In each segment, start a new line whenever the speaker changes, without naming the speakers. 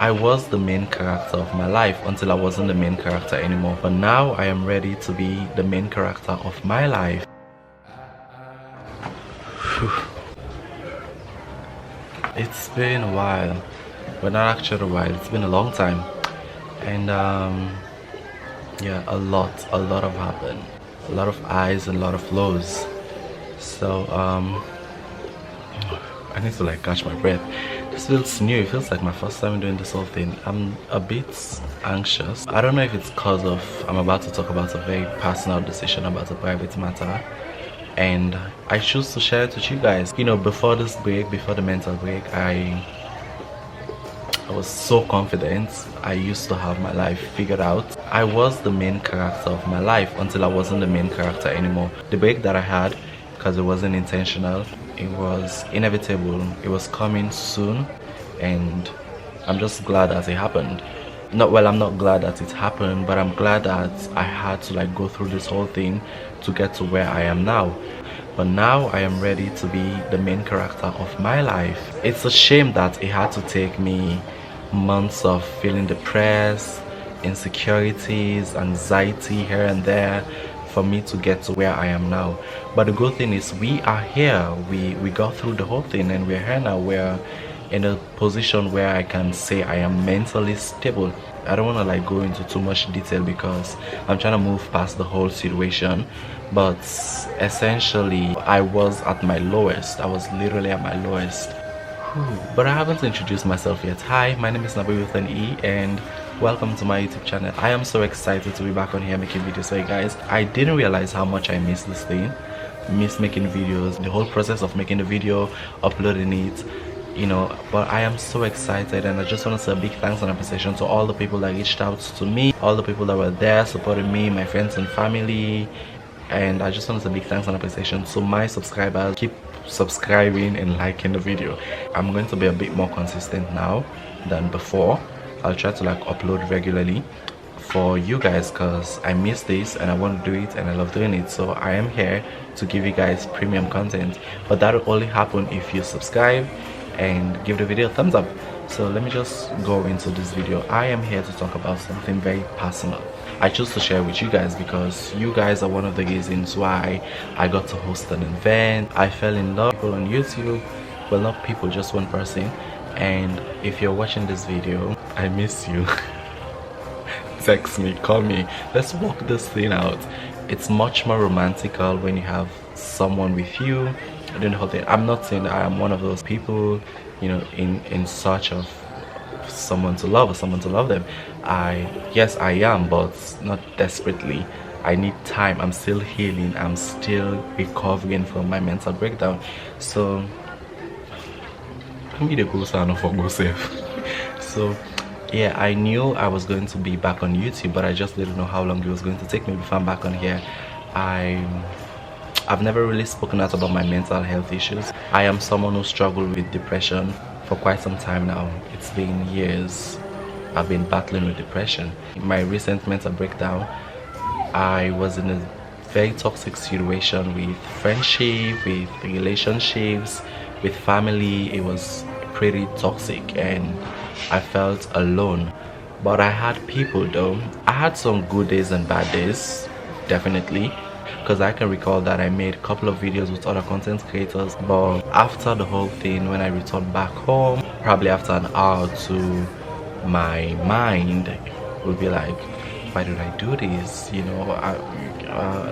I was the main character of my life until I wasn't the main character anymore. But now I am ready to be the main character of my life. It's been a while, but not actually a while. It's been a long time, and yeah, a lot have happened. A lot of highs and a lot of lows. So I need to like catch my breath. This feels new. It feels like my first time doing this whole thing. I'm a bit anxious. I don't know if it's because of I'm about to talk about a very personal decision about a private matter, and I choose to share it with you guys. You know, before this break, before the mental break, I was so confident. I used to have my life figured out. I was the main character of my life until I wasn't the main character anymore. The break that I had, because it wasn't intentional, it was inevitable. It was coming soon, and I'm just glad that it happened. I'm not glad that it happened, but I'm glad that I had to like go through this whole thing to get to where I am now. But now I am ready to be the main character of my life. It's a shame that it had to take me months of feeling depressed, insecurities, anxiety here and there for me to get to where I am now. But the good thing is we are here. We got through the whole thing and we're here now. We're in a position where I can say I am mentally stable. I don't want to like go into too much detail because I'm trying to move past the whole situation, but essentially I was at my lowest. I was literally at my lowest. But I haven't introduced myself yet. Hi, my name is Nabie with an E, and welcome to my YouTube channel. I am so excited to be back on here making videos for you guys. I didn't realize how much I missed this thing. Miss making videos, the whole process of making the video, uploading it, you know. But I am so excited, and I just want to say a big thanks and appreciation to all the people that reached out to me, all the people that were there supporting me, my friends and family. And I just want to say a big thanks and appreciation to my subscribers. Keep subscribing and liking the video. I'm going to be a bit more consistent now than before. I'll try to like upload regularly for you guys because I miss this and I want to do it and I love doing it. So I am here to give you guys premium content, but that will only happen if you subscribe and give the video a thumbs up. So let me just go into this video. I am here to talk about something very personal. I chose to share with you guys because you guys are one of the reasons why I got to host an event. I fell in love with people on YouTube. Well, not people, just one person. And if you're watching this video, I miss you. Text me, call me, let's work this thing out. It's much more romantical when you have someone with you doing the whole thing. I'm not saying that I am one of those people, you know, in search of someone to love or someone to love them. Yes, I am, but not desperately. I need time. I'm still healing. I'm still recovering from my mental breakdown. So me the go sound for go safe. So yeah, I knew I was going to be back on YouTube, but I just didn't know how long it was going to take me before I'm back on here. I've never really spoken out about my mental health issues. I am someone who struggled with depression for quite some time now. It's been years I've been battling with depression. In my recent mental breakdown, I was in a very toxic situation with friendship, with relationships, with family. It was pretty toxic and I felt alone. But I had people though. I had some good days and bad days, definitely, because I can recall that I made a couple of videos with other content creators. But after the whole thing, when I returned back home, probably after an hour or two, my mind would be like, why did I do this? You know,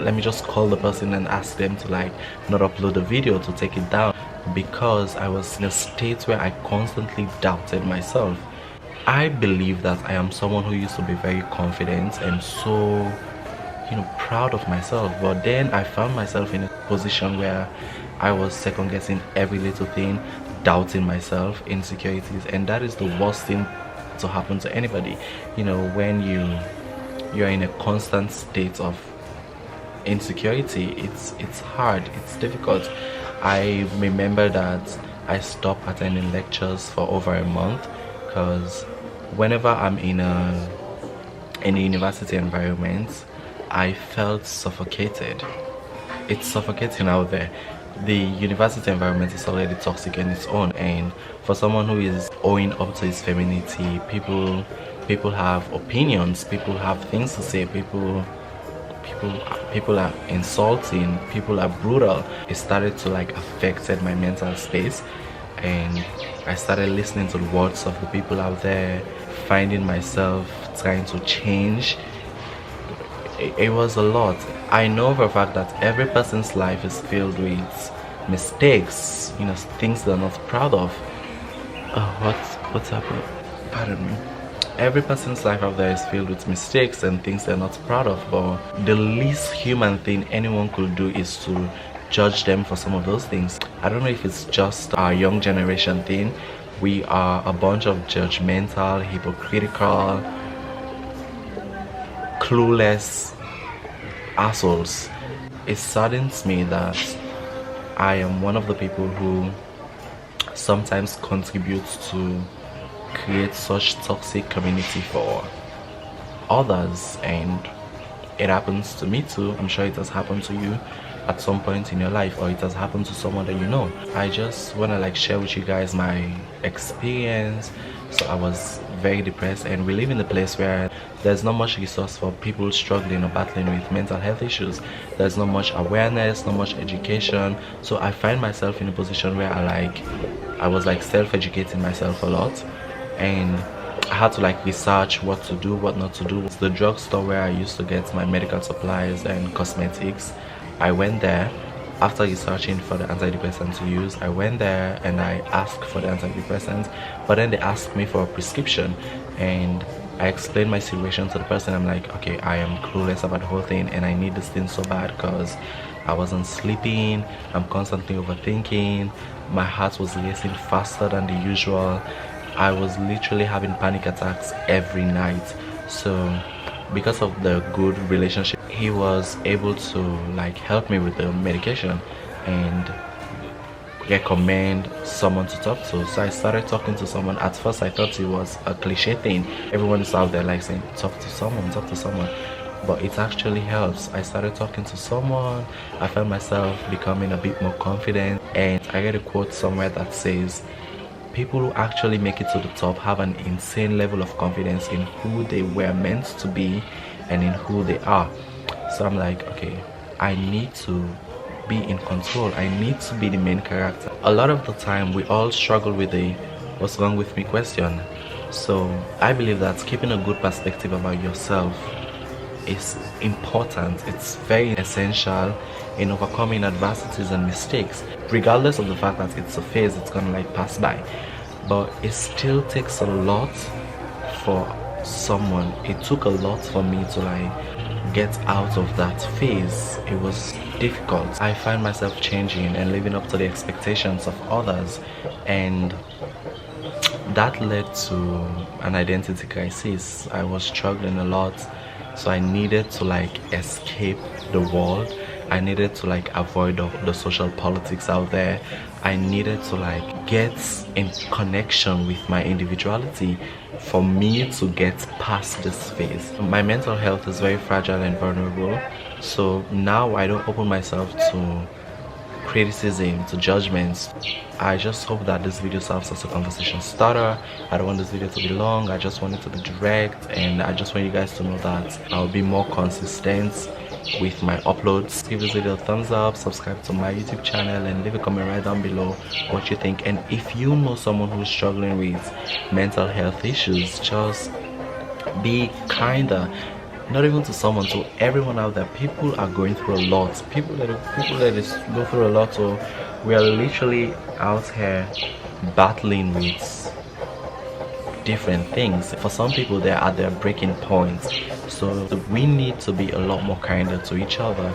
let me just call the person and ask them to like not upload the video, to take it down, because I was in a state where I constantly doubted myself. I believe that I am someone who used to be very confident and so, you know, proud of myself, but then I found myself in a position where I was second guessing every little thing, doubting myself, insecurities, and that is the worst thing to happen to anybody. You know, when you're in a constant state of insecurity, it's hard, it's difficult. I remember that I stopped attending lectures for over a month because whenever I'm in a university environment, I felt suffocated. It's suffocating out there. the university environment is already toxic in its own, and for someone who is owing up to his femininity, people have opinions, people have things to say, people are insulting, people are brutal. It started to like affected my mental space, and I started listening to the words of the people out there, finding myself trying to change. It was a lot. I know for a fact that every person's life is filled with mistakes, things they're not proud of. Oh, what's happening? Pardon me. Every person's life out there is filled with mistakes and things they're not proud of, but the least human thing anyone could do is to judge them for some of those things. I don't know if it's just our young generation thing. We are a bunch of judgmental, hypocritical, clueless assholes. It saddens me that I am one of the people who sometimes contributes to create such toxic community for others, and it happens to me too. I'm sure it has happened to you at some point in your life, or it has happened to someone that you know. I just want to like share with you guys my experience. So I was very depressed, and we live in a place where there's not much resource for people struggling or battling with mental health issues. There's not much awareness, not much education. So I find myself in a position where I was like self-educating myself a lot, and I had to like research what to do, what not to do. It's the drugstore where I used to get my medical supplies and cosmetics. I went there after researching for the antidepressant to use. I went there and I asked for the antidepressant, but then they asked me for a prescription, and I explained my situation to the person. I'm like, okay, I am clueless about the whole thing, and I need this thing so bad because I wasn't sleeping, I'm constantly overthinking, my heart was racing faster than the usual. I was literally having panic attacks every night. So because of the good relationship, he was able to like help me with the medication and recommend someone to talk to. So I started talking to someone. At first I thought it was a cliche thing. Everyone is out there like saying talk to someone, but it actually helps. I started talking to someone. I found myself becoming a bit more confident, and I read a quote somewhere that says people who actually make it to the top have an insane level of confidence in who they were meant to be and in who they are. So I'm like, okay, I need to be in control. I need to be the main character. A lot of the time we all struggle with the what's wrong with me question. So I believe that keeping a good perspective about yourself is important. It's very essential in overcoming adversities and mistakes, regardless of the fact that it's a phase, it's gonna like pass by. But it still takes a lot for someone. It took a lot for me to like get out of that phase. It was difficult. I find myself changing and living up to the expectations of others, and that led to an identity crisis. I was struggling a lot, so I needed to like escape the world. I needed to like avoid the social politics out there. I needed to like get in connection with my individuality for me to get past this phase. My mental health is very fragile and vulnerable, so now I don't open myself to criticism, to judgments. I just hope that this video serves as a conversation starter. I don't want this video to be long. I just want it to be direct, and I just want you guys to know that I'll be more consistent with my uploads. Give this video a thumbs up, subscribe to my YouTube channel, and leave a comment right down below what you think. And if you know someone who's struggling with mental health issues, just be kinder. Not even to someone, to everyone out there. People are going through a lot. People that go through a lot. So we are literally out here battling with different things. For some people, they're at their breaking point. So we need to be a lot more kinder to each other.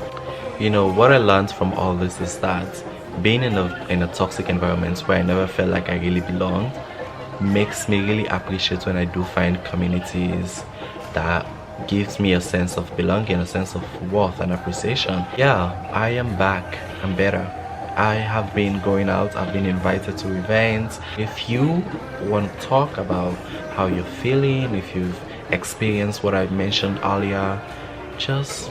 You know what I learned from all this is that being in a toxic environment where I never felt like I really belonged makes me really appreciate when I do find communities that gives me a sense of belonging, a sense of worth and appreciation. Yeah, I am back. I'm better. I have been going out. I've been invited to events. If you want to talk about how you're feeling, if you've experienced what I mentioned earlier, just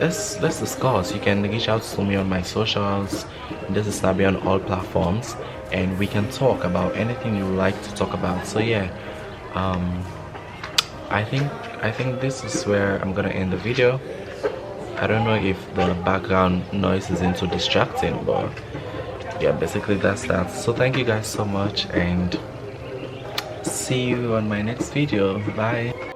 let's discuss. You can reach out to me on my socials. This is Nabie on all platforms, and we can talk about anything you like to talk about. So yeah, I think this is where I'm gonna end the video. I don't know if the background noise isn't too distracting, but yeah, basically that's that. So thank you guys so much, and see you on my next video. Bye.